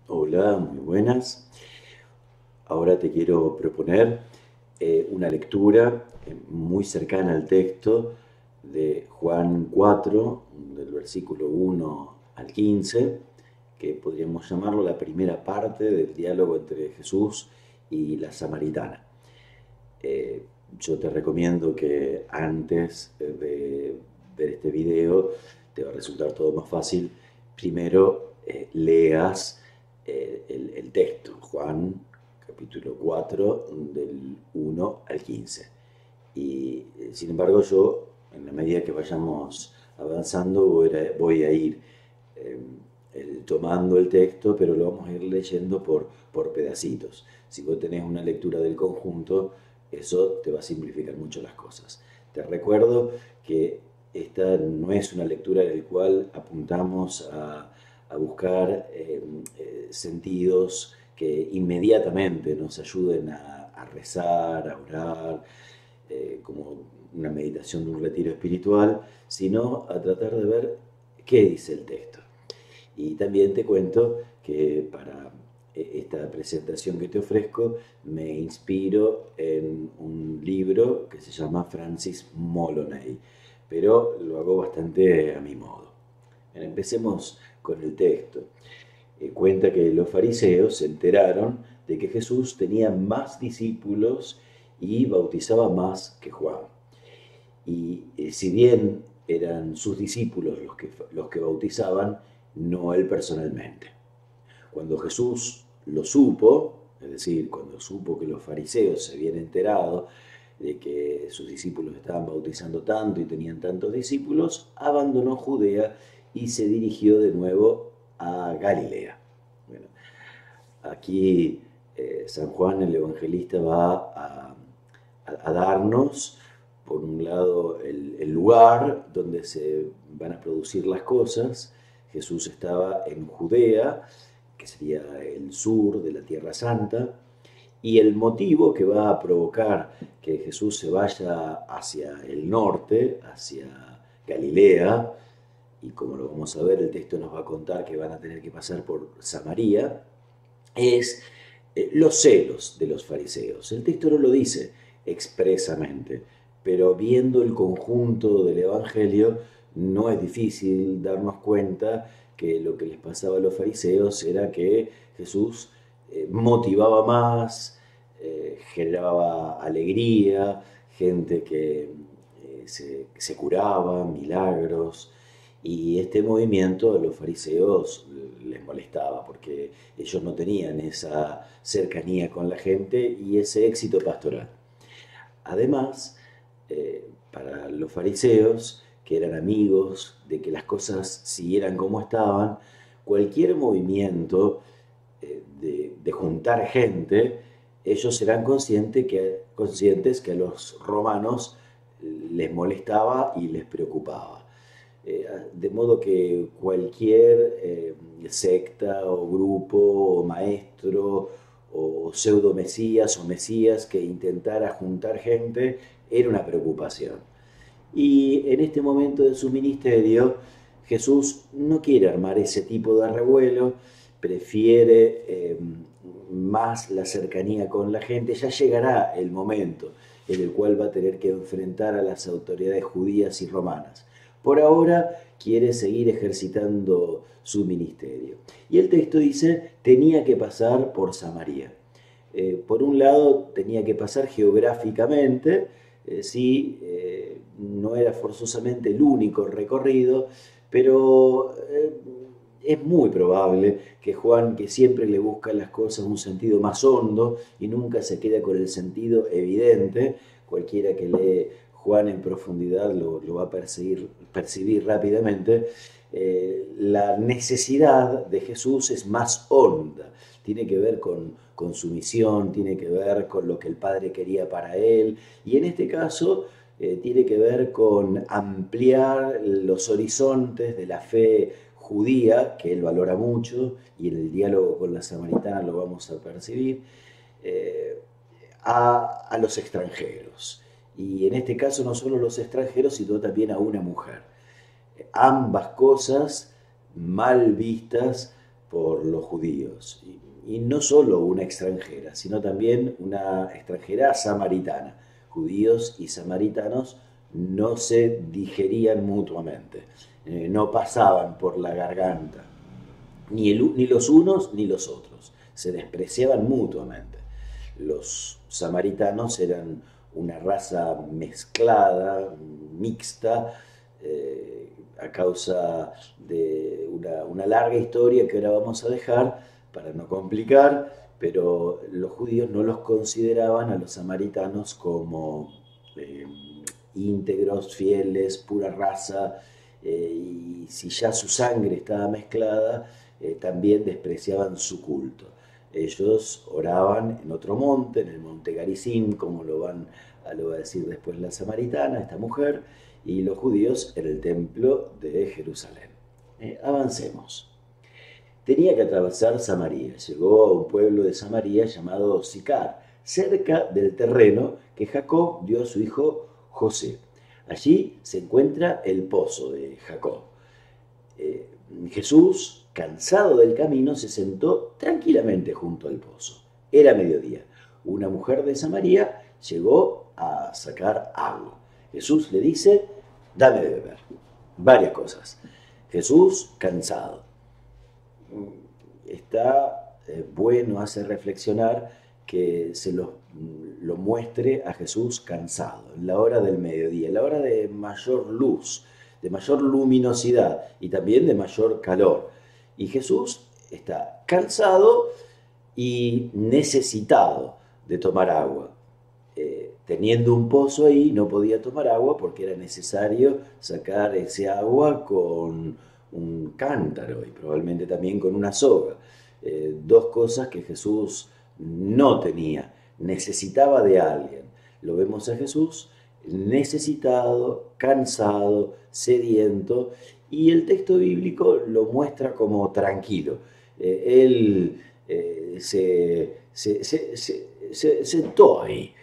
Hola, muy buenas. Ahora te quiero proponer una lectura muy cercana al texto de Juan 4, del versículo 1 al 15, que podríamos llamarlo la primera parte del diálogo entre Jesús y la samaritana. Eh, yo te recomiendo que antes de ver este video, te va a resultar todo más fácil, primero leas el texto, Juan capítulo 4 del 1 al 15. Y sin embargo yo, en la medida que vayamos avanzando, voy a ir eh, tomando el texto, pero lo vamos a ir leyendo por pedacitos. Si vos tenés una lectura del conjunto, eso te va a simplificar mucho las cosas. Te recuerdo que esta no es una lectura en la cual apuntamos a buscar sentidos que inmediatamente nos ayuden a rezar, a orar, como una meditación de un retiro espiritual, sino a tratar de ver qué dice el texto. Y también te cuento que para esta presentación que te ofrezco me inspiro en un libro que se llama Francis Moloney, pero lo hago bastante a mi modo. Bien, empecemos con el texto. Cuenta que los fariseos se enteraron de que Jesús tenía más discípulos y bautizaba más que Juan. Y si bien eran sus discípulos los que bautizaban, no él personalmente. Cuando Jesús lo supo, es decir, cuando supo que los fariseos se habían enterado de que sus discípulos estaban bautizando tanto y tenían tantos discípulos, abandonó Judea y se dirigió de nuevo a Galilea. Bueno, aquí San Juan el Evangelista va a darnos, por un lado, el lugar donde se van a producir las cosas. Jesús estaba en Judea, que sería el sur de la Tierra Santa, y el motivo que va a provocar que Jesús se vaya hacia el norte, hacia Galilea, y como lo vamos a ver, el texto nos va a contar que van a tener que pasar por Samaria, es los celos de los fariseos. El texto no lo dice expresamente, pero viendo el conjunto del Evangelio, no es difícil darnos cuenta que lo que les pasaba a los fariseos era que Jesús motivaba más, generaba alegría, gente que se curaba, milagros, y este movimiento a los fariseos les molestaba porque ellos no tenían esa cercanía con la gente y ese éxito pastoral. Además, para los fariseos, que eran amigos de que las cosas siguieran como estaban, cualquier movimiento de juntar gente, ellos eran conscientes que a los romanos les molestaba y les preocupaba. De modo que cualquier secta o grupo o maestro o pseudo mesías o mesías que intentara juntar gente era una preocupación. Y en este momento de su ministerio, Jesús no quiere armar ese tipo de revuelo, prefiere más la cercanía con la gente. Ya llegará el momento en el cual va a tener que enfrentar a las autoridades judías y romanas. Por ahora quiere seguir ejercitando su ministerio. Y el texto dice, tenía que pasar por Samaria. Por un lado, tenía que pasar geográficamente, sí, no era forzosamente el único recorrido, pero es muy probable que Juan, que siempre le busca las cosas un sentido más hondo y nunca se queda con el sentido evidente, cualquiera que lee Juan en profundidad lo va a percibir rápidamente, la necesidad de Jesús es más honda, tiene que ver con su misión, tiene que ver con lo que el Padre quería para él, y en este caso tiene que ver con ampliar los horizontes de la fe judía, que él valora mucho, y en el diálogo con la samaritana lo vamos a percibir, eh, a los extranjeros. Y en este caso no solo los extranjeros, sino también a una mujer. Ambas cosas mal vistas por los judíos. Y no solo una extranjera, sino también una extranjera samaritana. Judíos y samaritanos no se digerían mutuamente, no pasaban por la garganta, ni los unos ni los otros, se despreciaban mutuamente. Los samaritanos eran una raza mezclada, mixta, a causa de una larga historia que ahora vamos a dejar para no complicar, pero los judíos no los consideraban a los samaritanos como íntegros, fieles, pura raza, y si ya su sangre estaba mezclada, también despreciaban su culto. Ellos oraban en otro monte, en el monte Garizim, como lo va a decir después la samaritana, esta mujer, y los judíos en el templo de Jerusalén. Avancemos. Tenía que atravesar Samaria. Llegó a un pueblo de Samaria llamado Sicar, cerca del terreno que Jacob dio a su hijo José. Allí se encuentra el pozo de Jacob. Jesús, cansado del camino, se sentó tranquilamente junto al pozo. Era mediodía. Una mujer de Samaria llegó a sacar agua. Jesús le dice: dame de beber. Varias cosas. Jesús, cansado. Está bueno, hace reflexionar que se lo muestre a Jesús cansado, en la hora del mediodía, en la hora de mayor luz, de mayor luminosidad y también de mayor calor. Y Jesús está cansado y necesitado de tomar agua. Teniendo un pozo ahí, no podía tomar agua porque era necesario sacar ese agua con un cántaro y probablemente también con una soga. Dos cosas que Jesús no tenía. Necesitaba de alguien. Lo vemos a Jesús necesitado, cansado, sediento, y el texto bíblico lo muestra como tranquilo. Él se sentó ahí,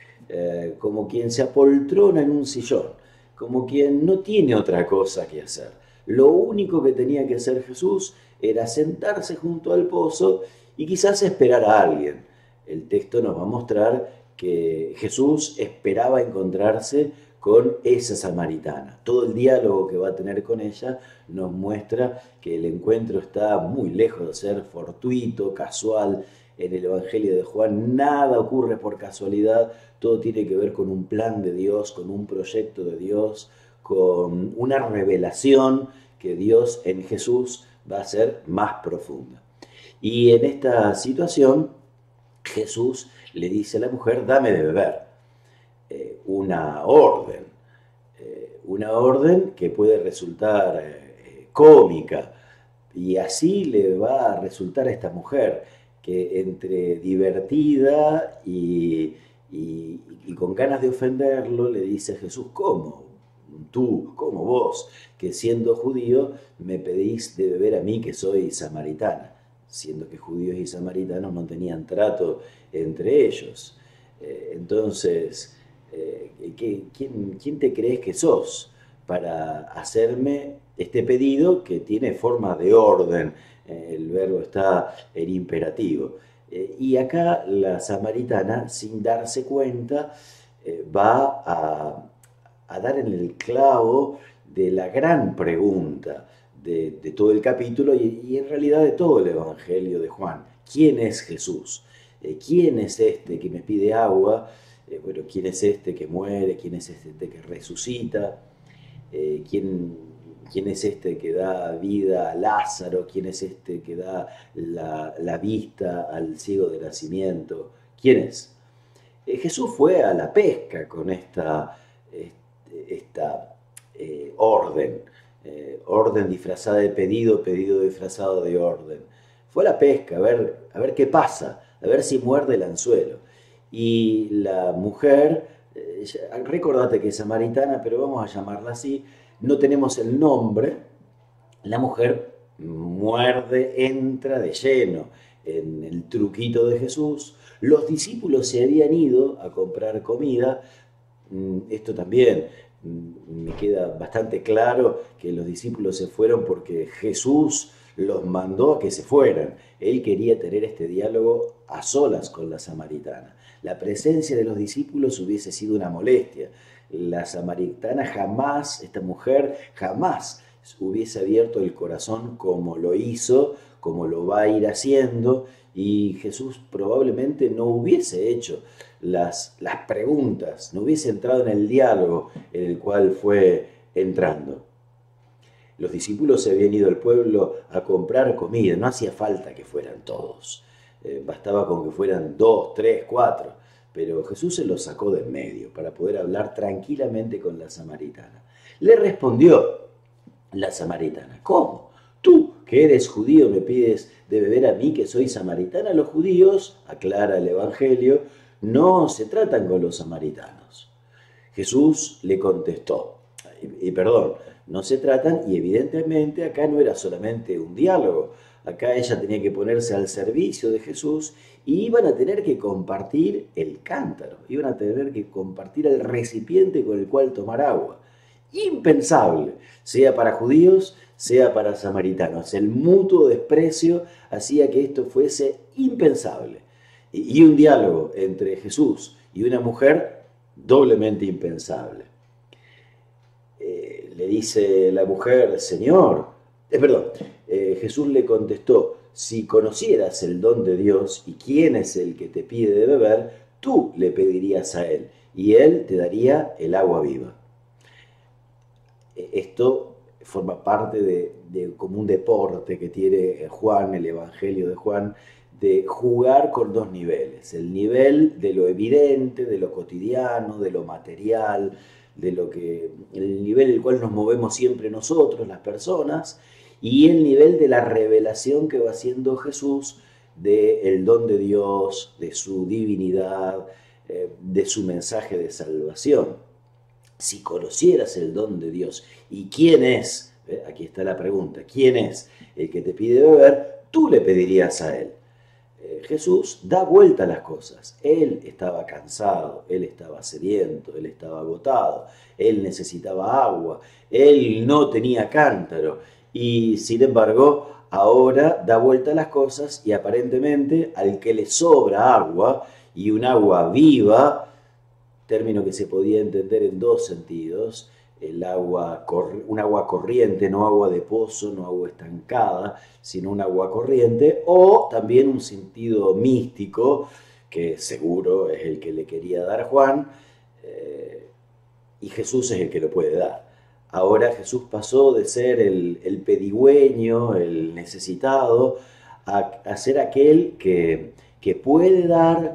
como quien se apoltrona en un sillón, como quien no tiene otra cosa que hacer. Lo único que tenía que hacer Jesús era sentarse junto al pozo y quizás esperar a alguien. El texto nos va a mostrar que Jesús esperaba encontrarse con esa samaritana. Todo el diálogo que va a tener con ella nos muestra que el encuentro está muy lejos de ser fortuito, casual. En el Evangelio de Juan nada ocurre por casualidad, todo tiene que ver con un plan de Dios, con un proyecto de Dios, con una revelación que Dios en Jesús va a ser más profunda. Y en esta situación, Jesús le dice a la mujer: dame de beber. Una orden que puede resultar cómica, y así le va a resultar a esta mujer, que entre divertida y con ganas de ofenderlo, le dice a Jesús: ¿cómo? Tú, como vos, que siendo judío me pedís de beber a mí, que soy samaritana, siendo que judíos y samaritanos no tenían trato entre ellos. Entonces, ¿quién te crees que sos para hacerme este pedido que tiene forma de orden? El verbo está en imperativo. Y acá la samaritana, sin darse cuenta, va a dar en el clavo de la gran pregunta de todo el capítulo y en realidad de todo el Evangelio de Juan. ¿Quién es Jesús? ¿Quién es este que me pide agua? Bueno, ¿quién es este que muere? ¿Quién es este que resucita? ¿Quién es este que da vida a Lázaro? ¿Quién es este que da la vista al ciego de nacimiento? ¿Quién es? Jesús fue a la pesca con esta orden disfrazada de pedido, pedido disfrazado de orden. Fue a la pesca a ver qué pasa, a ver si muerde el anzuelo. Y la mujer, recordate que es samaritana, pero vamos a llamarla así, no tenemos el nombre. La mujer muerde, entra de lleno en el truquito de Jesús. Los discípulos se habían ido a comprar comida. Esto también me queda bastante claro, que los discípulos se fueron porque Jesús los mandó a que se fueran. Él quería tener este diálogo a solas con la samaritana. La presencia de los discípulos hubiese sido una molestia. La samaritana jamás, esta mujer jamás hubiese abierto el corazón como lo hizo, como lo va a ir haciendo, y Jesús probablemente no hubiese hecho las preguntas, no hubiese entrado en el diálogo en el cual fue entrando. Los discípulos se habían ido al pueblo a comprar comida, no hacía falta que fueran todos, bastaba con que fueran 2, 3, 4, pero Jesús se los sacó de en medio para poder hablar tranquilamente con la samaritana. Le respondió la samaritana: ¿cómo? Tú, que eres judío, me pides de beber a mí, que soy samaritana. Los judíos, aclara el Evangelio, no se tratan con los samaritanos. Jesús le contestó, perdón, no se tratan, y evidentemente acá no era solamente un diálogo, acá ella tenía que ponerse al servicio de Jesús y iban a tener que compartir el cántaro, iban a tener que compartir el recipiente con el cual tomar agua. Impensable, sea para judíos, sea para samaritanos. El mutuo desprecio hacía que esto fuese impensable. Y un diálogo entre Jesús y una mujer doblemente impensable. Le dice la mujer: Señor, Jesús le contestó: si conocieras el don de Dios y quién es el que te pide de beber, tú le pedirías a él y él te daría el agua viva. Esto forma parte de como un deporte que tiene Juan, el Evangelio de Juan, de jugar con dos niveles: el nivel de lo evidente, de lo cotidiano, de lo material, el nivel en el cual nos movemos siempre nosotros, las personas, y el nivel de la revelación que va haciendo Jesús del don de Dios, de su divinidad, de su mensaje de salvación. Si conocieras el don de Dios y quién es, aquí está la pregunta, quién es el que te pide beber, tú le pedirías a él. Jesús da vuelta a las cosas. Él estaba cansado, él estaba sediento, él estaba agotado, él necesitaba agua, él no tenía cántaro y sin embargo ahora da vuelta a las cosas y aparentemente al que le sobra agua, y un agua viva, término que se podía entender en dos sentidos: un agua corriente, no agua de pozo, no agua estancada, sino un agua corriente, o también un sentido místico, que seguro es el que le quería dar Juan, y Jesús es el que lo puede dar. Ahora Jesús pasó de ser el pedigüeño, el necesitado, a ser aquel que puede dar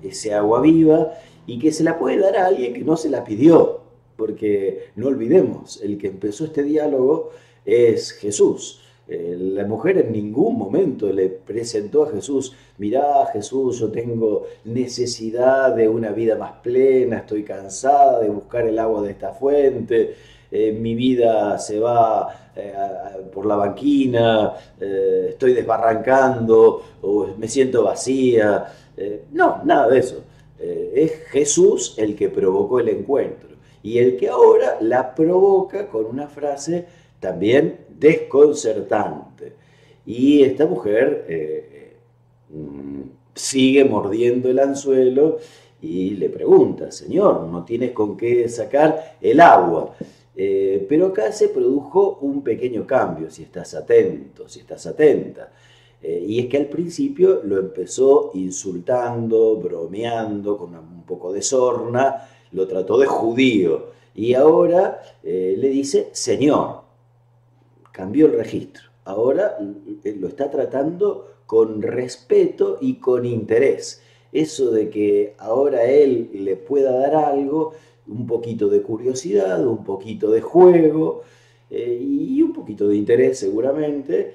ese agua viva, y que se la puede dar a alguien que no se la pidió. Porque no olvidemos, el que empezó este diálogo es Jesús. La mujer en ningún momento le presentó a Jesús: mirá, Jesús, yo tengo necesidad de una vida más plena, estoy cansada de buscar el agua de esta fuente, mi vida se va por la banquina, estoy desbarrancando, o me siento vacía. No, nada de eso. Es Jesús el que provocó el encuentro, y el que ahora la provoca con una frase también desconcertante. Y esta mujer sigue mordiendo el anzuelo y le pregunta: Señor, ¿no tienes con qué sacar el agua? Pero acá se produjo un pequeño cambio, si estás atento, si estás atenta. Y es que al principio lo empezó insultando, bromeando, con un poco de sorna, lo trató de judío, y ahora le dice Señor. Cambió el registro. Ahora lo está tratando con respeto y con interés. Eso de que ahora él le pueda dar algo, un poquito de curiosidad, un poquito de juego y un poquito de interés seguramente,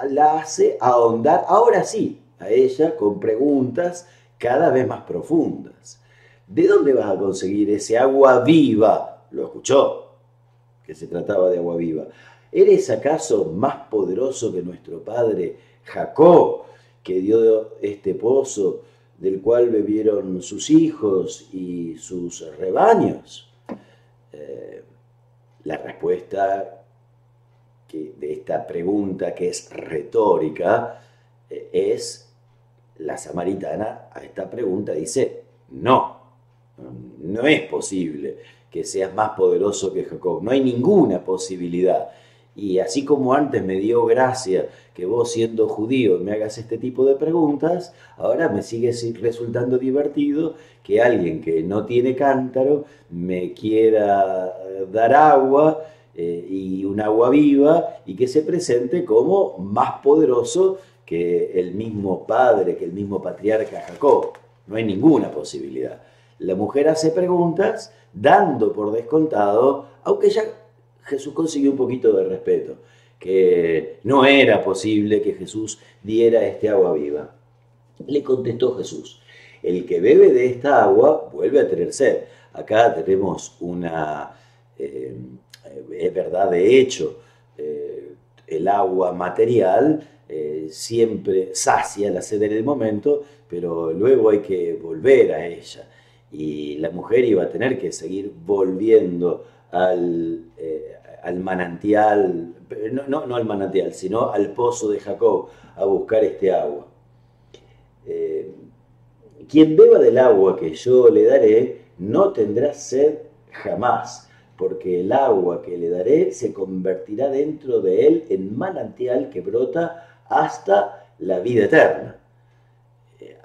la hace ahondar, ahora sí, a ella con preguntas cada vez más profundas. ¿De dónde vas a conseguir ese agua viva? Lo escuchó, que se trataba de agua viva. ¿Eres acaso más poderoso que nuestro padre Jacob, que dio este pozo del cual bebieron sus hijos y sus rebaños? La respuesta de esta pregunta que es retórica, es la samaritana a esta pregunta dice, no, no es posible que seas más poderoso que Jacob, no hay ninguna posibilidad. Y así como antes me dio gracia que vos siendo judío me hagas este tipo de preguntas, ahora me sigue resultando divertido que alguien que no tiene cántaro me quiera dar agua y un agua viva y que se presente como más poderoso que el mismo padre, que el mismo patriarca Jacob. No hay ninguna posibilidad. La mujer hace preguntas dando por descontado, aunque ya Jesús consiguió un poquito de respeto, que no era posible que Jesús diera este agua viva. Le contestó Jesús, el que bebe de esta agua vuelve a tener sed. Acá tenemos una, es verdad de hecho, el agua material siempre sacia la sed en el momento, pero luego hay que volver a ella. Y la mujer iba a tener que seguir volviendo al manantial, no al manantial, sino al pozo de Jacob a buscar este agua. Quien beba del agua que yo le daré no tendrá sed jamás, porque el agua que le daré se convertirá dentro de él en manantial que brota hasta la vida eterna.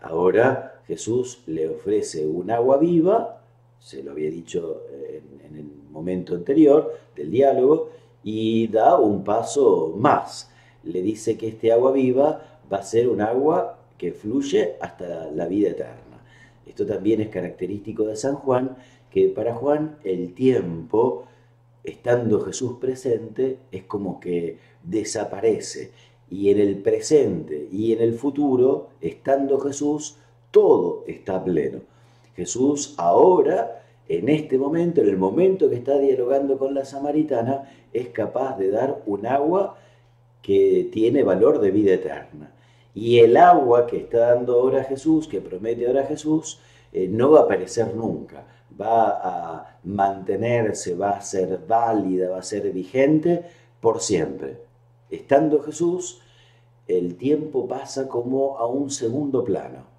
Ahora Jesús le ofrece un agua viva, se lo había dicho en el momento anterior del diálogo, y da un paso más. Le dice que este agua viva va a ser un agua que fluye hasta la vida eterna. Esto también es característico de San Juan, que para Juan el tiempo, estando Jesús presente, es como que desaparece. Y en el presente y en el futuro, estando Jesús, todo está pleno. Jesús ahora, en este momento, en el momento que está dialogando con la samaritana, es capaz de dar un agua que tiene valor de vida eterna. Y el agua que está dando ahora Jesús, que promete ahora Jesús, no va a perecer nunca, va a mantenerse, va a ser válida, va a ser vigente por siempre. Estando Jesús, el tiempo pasa como a un segundo plano.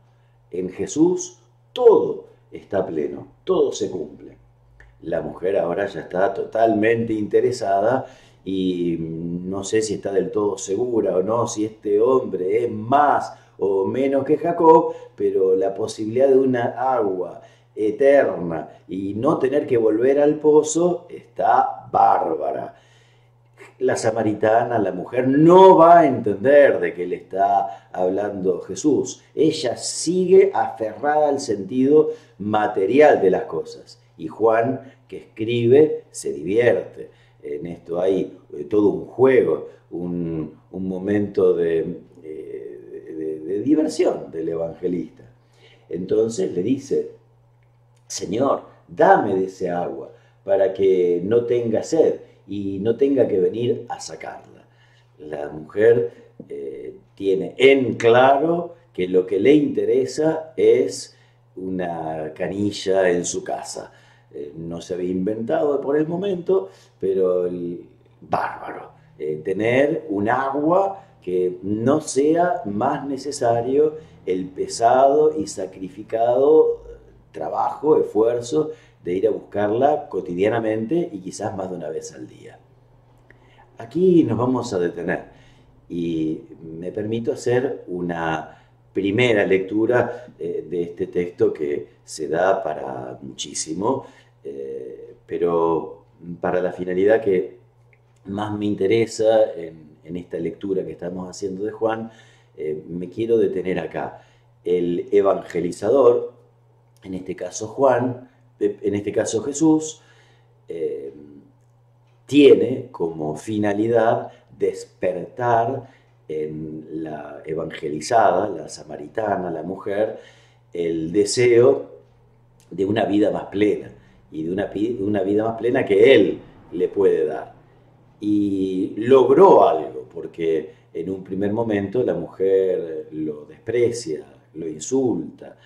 En Jesús todo está pleno, todo se cumple. La mujer ahora ya está totalmente interesada y no sé si está del todo segura o no, si este hombre es más o menos que Jacob, pero la posibilidad de una agua eterna y no tener que volver al pozo está bárbara. La samaritana, la mujer, no va a entender de qué le está hablando Jesús. Ella sigue aferrada al sentido material de las cosas. Y Juan, que escribe, se divierte. En esto hay todo un juego, un momento de diversión del evangelista. Entonces le dice, Señor, dame de ese agua para que no tenga sed y no tenga que venir a sacarla. La mujer tiene en claro que lo que le interesa es una canilla en su casa. No se había inventado por el momento, pero bárbaro. Tener un agua que no sea más necesario el pesado y sacrificado trabajo, esfuerzo de ir a buscarla cotidianamente y quizás más de una vez al día. Aquí nos vamos a detener y me permito hacer una primera lectura de este texto que se da para muchísimo, pero para la finalidad que más me interesa en esta lectura que estamos haciendo de Juan, me quiero detener acá. El evangelizador, en este caso Juan, en este caso Jesús, tiene como finalidad despertar en la evangelizada, la samaritana, la mujer, el deseo de una vida más plena y de una vida más plena que Él le puede dar. Y logró algo, porque en un primer momento la mujer lo desprecia, lo insulta,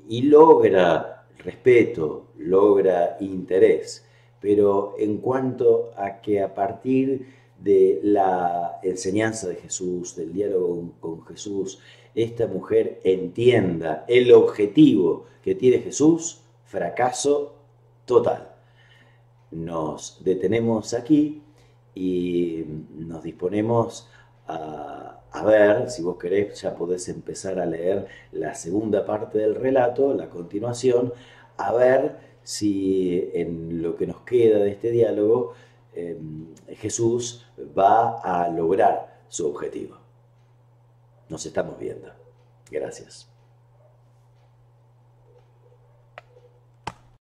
y logra respeto, logra interés, pero en cuanto a que a partir de la enseñanza de Jesús, del diálogo con Jesús, esta mujer entienda el objetivo que tiene Jesús, fracaso total. Nos detenemos aquí y nos disponemos a ver, si vos querés, ya podés empezar a leer la segunda parte del relato, la continuación, a ver si en lo que nos queda de este diálogo Jesús va a lograr su objetivo. Nos estamos viendo. Gracias.